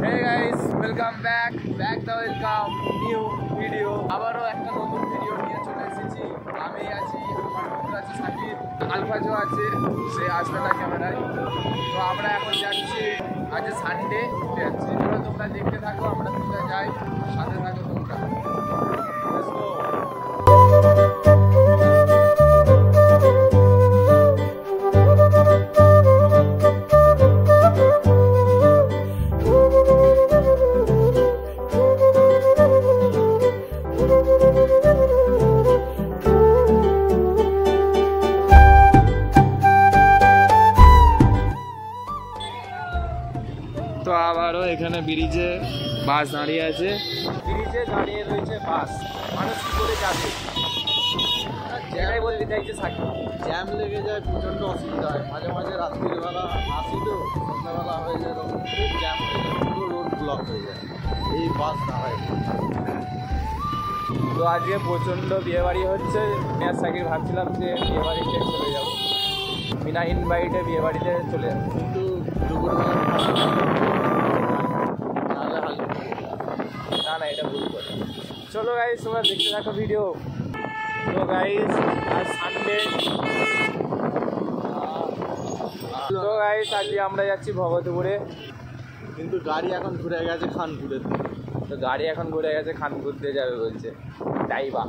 Hey guys, welcome back to welcome new video. আবারও একটা নতুন ভিডিও নিয়ে চলে এসেছি। আমি আছি, আমার বন্ধু আছে সাকিব, আলফাজো আছে, সে আসবে না ক্যামেরায়। তো আমরা এখন যাচ্ছি, আজ সানডে ঘুরতে যাচ্ছি। চলো তোমরা দেখতে থাকো, আমরা কোথায় যাই, সাথে থাকো তোমরা। Let's go. তো আবারও এখানে ব্রিজে বাস দাঁড়িয়ে আছে, ব্রিজে দাঁড়িয়ে রয়েছে বাস, মানুষ কি করে যাবে জায়গায় বলতে চাইছে সাকিব। জ্যাম লেগে যায়, প্রচণ্ড অসুবিধা হয়, মাঝে মাঝে রাত্রিবেলা আসি তো সন্ধ্যাবেলা হয়ে যায়, তখন খুব জ্যাম হয়ে যায়, পুরো রোড ব্লক হয়ে যায়, এই বাস না হয়। তো আজকে প্রচণ্ড বিয়েবাড়ি হচ্ছে, আমি আর সাকিব ভাবছিলাম যে বিয়েবাড়িতে চলে যাবো, বিনা ইনভাইটে বিয়েবাড়িতে চলে যাবো, কিন্তু দুপুরবেলা না এটা ভুল করে। চলো গাইস, তোমরা দেখতে থাকো ভিডিও। তো গাইস আজ সানডে, তো গাইস আজকে আমরা যাচ্ছি ভগতপুরে, কিন্তু গাড়ি এখন ঘুরে গেছে খানপুরের। তো গাড়ি এখন ঘুরে গেছে খানপুর দিয়ে যাবে বলছে ডাইবা।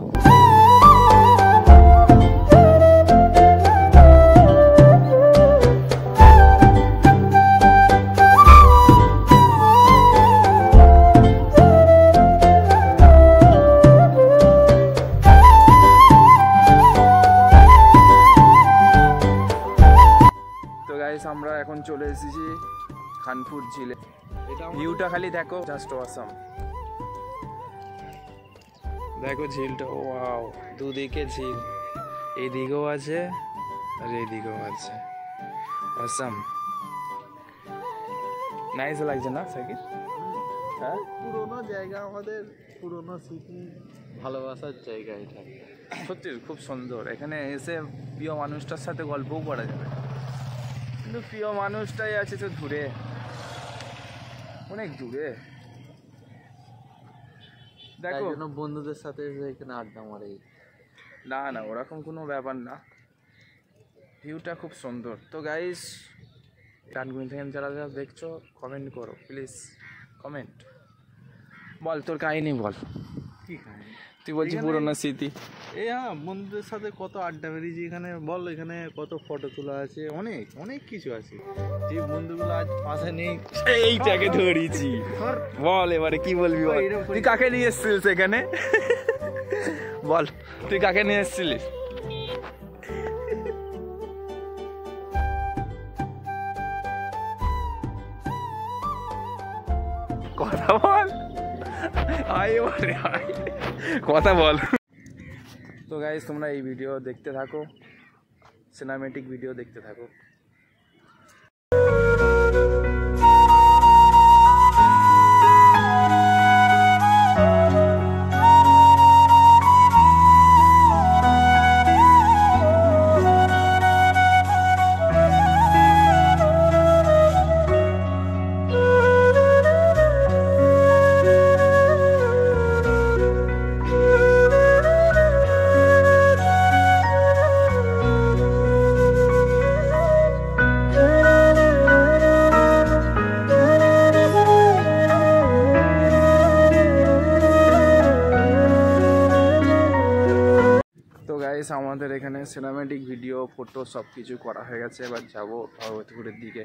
আমরা এখন চলে এসেছি খানপুর ঝিলে। ভিউটা খালি দেখো, জাস্ট অসাম। দেখো ঝিলটা, ওয়াও, দুদিকে ঝিল, এইদিকেও আছে আর এইদিকেও আছে, অসাম। নাইস লাগছে না সাকিব? হ্যাঁ, পুরোনো জায়গা, আমাদের পুরোনো স্মৃতি, ভালোবাসার জায়গা এটা। সত্যি খুব সুন্দর। এখানে এসে প্রিয় মানুষটার সাথে গল্পও করা যাবে, কিন্তু প্রিয় মানুষটাই আছে তো দূরে, অনেক দূরে। দেখো বন্ধুদের সাথে এখানে আড্ডা মারে, না ওরকম কোনো ব্যাপার না, ভিউটা খুব সুন্দর। তো গাইস, টানগুইন থেকে যারা যারা দেখছো কমেন্ট করো প্লিজ, কমেন্ট বল তোর কাহিনী বল। কি কাহিনী? তুই বলছি পুরোনো স্মৃতি। এই হ্যাঁ, বন্ধুদের সাথে কত আড্ডা মেরেছি এখানে, বল এখানে কত ফটো তোলা আছে, অনেক অনেক কিছু আছে, যে বন্ধুগুলো আজ পাশে নেই এইটাকে ধরেছি। বল এবারে কি বলবি, বল তুই কাকে নিয়ে এসেছিলিস এখানে, বল তুই কাকে নিয়ে এসেছিলিস? কথা বল, কথা বল। তো গাইস, তোমরা এই ভিডিও দেখতে থাকো, সিনেমেটিক ভিডিও দেখতে থাকো। আমাদের এখানে সিনেমেটিক ভিডিও, ফটো সব কিছু করা হয়ে গেছে, এবার যাবো ভগবতীপুরের দিকে।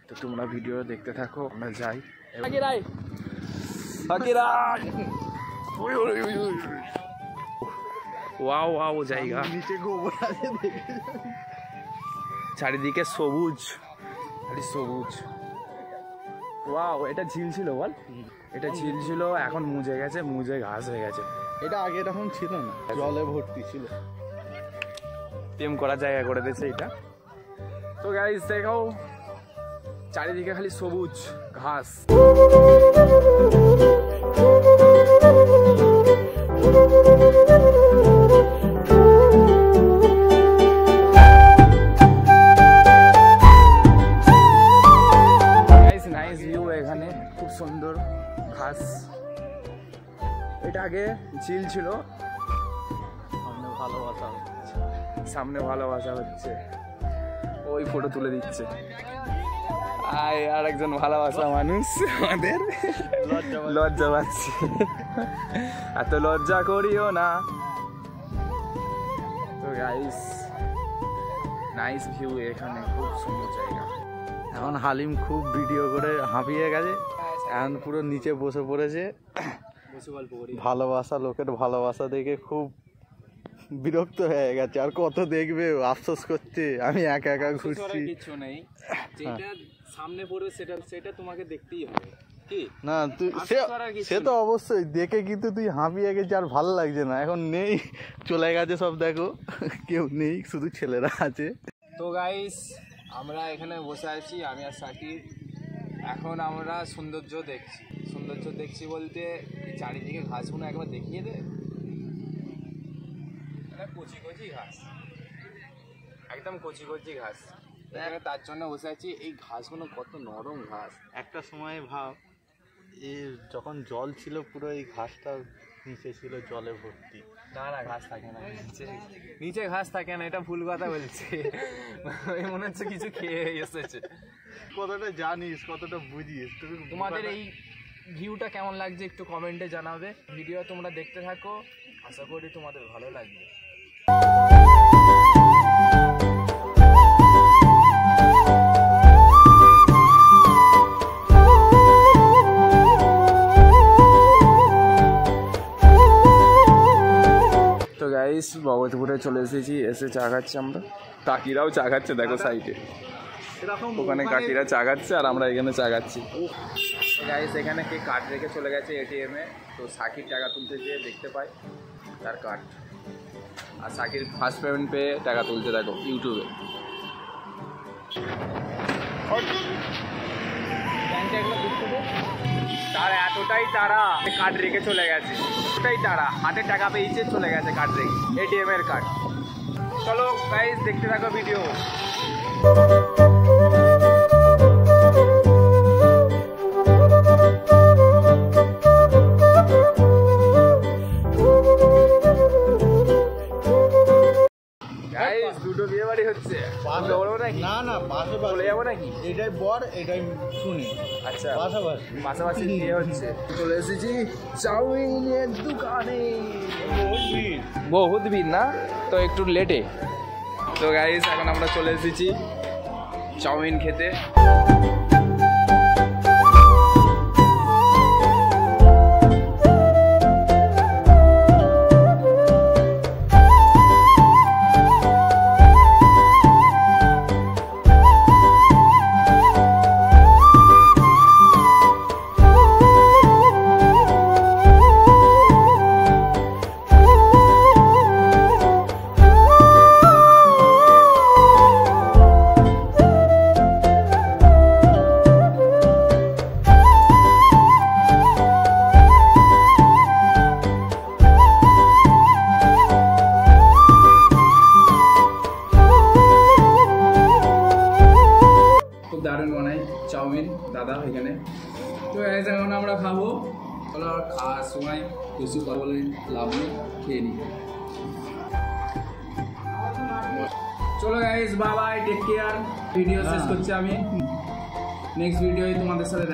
তো তোমরা ভিডিও দেখতে থাকো, আমরা যাই। ওয়াও জায়গা, চারিদিকে সবুজ, খালি সবুজ। ওয়াও, এটা ঝিল ছিল বল, এটা ঝিল ছিল, এখন মুজে গেছে, মুজে ঘাস হয়ে গেছে। এটা আগে এরকম ছিল না, জলে ভর্তি ছিল, প্রেম করার জায়গা করে দিয়েছে এটা। তো গাইস দেখো, চারিদিকে খালি সবুজ ঘাস। সুন্দর ঘাস। এটা আগে ঝিল ছিল, সামনে ভালোবাসা হচ্ছে। ওই ফটো তুলে দিচ্ছে। আর একজন ভালোবাসা মানুষ আমাদের লজ্জা পাচ্ছে। এত লজ্জা করিও না। তো গাইস নাইস ভিউ, এখানে খুব সুন্দর জায়গা। এখন হালিম খুব ভিডিও করে হাঁপিয়ে গেছে, এখন পুরো নিচে বসে পড়েছে। ভালোবাসা, লোকের ভালোবাসা দেখে খুব বিরক্ত হয়ে গেছে। আর কত দেখবে, আফসোস করছে আমি একা একা ঘুরছি। কিছু নেই, যেটা সামনে পড়বে সেটা তোমাকে দেখতেই হবে। কি না তুই সে তো অবশ্যই দেখে, কিন্তু তুই হাঁপিয়ে গেছে আর ভালো লাগছে না। এখন নেই, চলে গেছে সব, দেখো কেউ নেই, শুধু ছেলেরা আছে। তো গাইস আমরা এখানে বসে আছি, আমি আর সাকিব। এখন আমরা সৌন্দর্য দেখছি বলতে চারিদিকে ঘাসগুলো একবার দেখিয়ে দে। কচি কচি ঘাস, একদম কচি কচি ঘাস। এখানে তার জন্য বসে আছি। এই ঘাসগুলো কত নরম ঘাস। একটা সময় ভাব, যখন জল ছিল পুরো এই ঘাসটা নিচে ছিল জলে ভর্তি। না ঘাস থাকে না নিচে ঘাস থাকে না, এটা ভুল কথা বলছে। মনে হচ্ছে কিছু খেয়ে এসেছে। কতটা জানিস, কতটা বুঝিস। তোমাদের এই ভিউটা কেমন লাগছে একটু কমেন্টে জানাবে। ভিডিও তোমরা দেখতে থাকো, আশা করি তোমাদের ভালো লাগবে। তো গাইস ভগতপুরে চলে এসেছি, এসে চা খাচ্ছি আমরা। কাকিরাও চা খাচ্ছে, দেখো সাইডে ওখানে কাকিরা চা খাচ্ছে আর আমরা এখানে চা খাচ্ছি। গাইস এখানে কে কার্ড রেখে চলে গেছে এটিএমে। তো সাকির টাকা তুলতে যেয়ে দেখতে পাই তার কার্ড, আর সাকির ফার্স্ট পেমেন্ট পেয়ে টাকা তুলতে দেখো ইউটিউবে। তার এতটাই তারা কার্ড রেখে চলে গেছে, এতটাই তারা হাতে টাকা পেয়েছে চলে গেছে কার্ড রেখে, এটিএম এর কার্ড। চলো গাইস দেখতে থাকো ভিডিও। দুটো বিয়ে বাড়ি হচ্ছে না না, চলে যাবো নাকি? এটাই বর, এটাই শুনি। আচ্ছা পাশাপাশি বিয়ে হচ্ছে। চলে এসেছি চাউমিনের দোকানে, বহুত ভিড় না তো একটু লেটে। তো গাইস এখন আমরা চলে এসেছি চাউমিন খেতে। দারুণ বানাই চাউমিন দাদা এখানে। তো এখন আমরা খাবো, চলো খাওয়ার সময় কিছু কথা বলে লাভ নেই, খেয়ে নিই। চলো guys bye bye, take care. Video শেষ করছি আমি, নেক্সট ভিডিওয় তোমাদের সাথে।